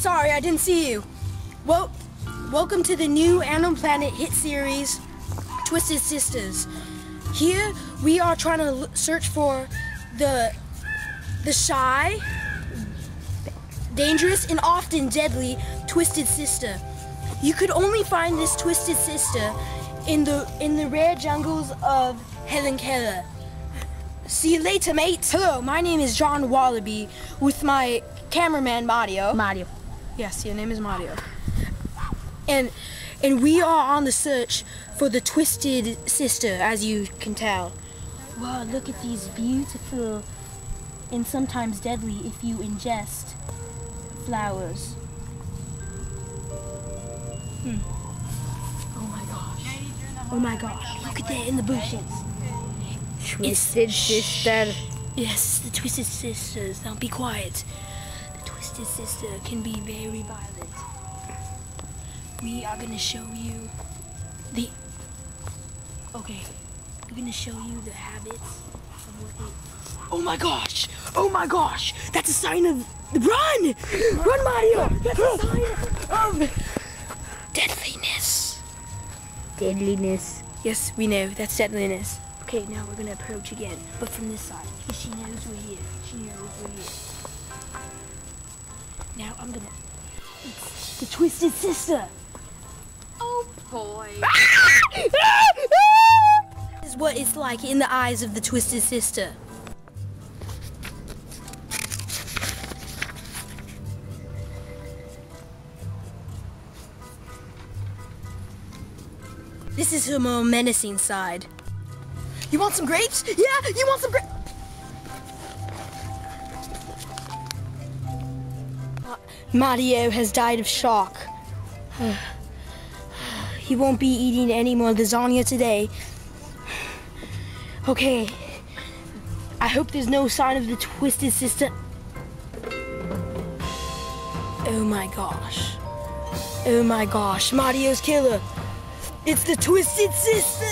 sorry, I didn't see you. Well, welcome to the new Animal Planet hit series, Twisted Sisters. Here, we are trying to search for the shy, dangerous, and often deadly Twisted Sister. You could only find this Twisted Sister in the rare jungles of Helen Keller. See you later, mate. Hello, my name is John Walloby with my cameraman Mario. Mario. Yes, your name is Mario. And we are on the search for the Twisted Sister, as you can tell. Wow, look at these beautiful and sometimes deadly if you ingest flowers. Oh my gosh. Oh my gosh. Look at that in the bushes. Twisted Sister. Yes, the Twisted Sisters. Now be quiet. The Twisted Sister can be very violent. We are gonna show you the... Okay, we're gonna show you the habits of what it... Oh my gosh! Oh my gosh! That's a sign of... Run! Run, Mario! That's a sign of... Deadliness. Deadliness. Yes, we know. That's deadliness. Okay, now we're gonna approach again, but from this side. Because she knows we're here. She knows we're here. Now I'm gonna... It's the Twisted Sister! Oh boy. This is what it's like in the eyes of the Twisted Sister. This is her more menacing side. You want some grapes? Yeah, you want some grapes? Mario has died of shock. He won't be eating any more lasagna today. Okay. I hope there's no sign of the Twisted Sister. Oh my gosh. Oh my gosh. Mario's killer. It's the Twisted Sister!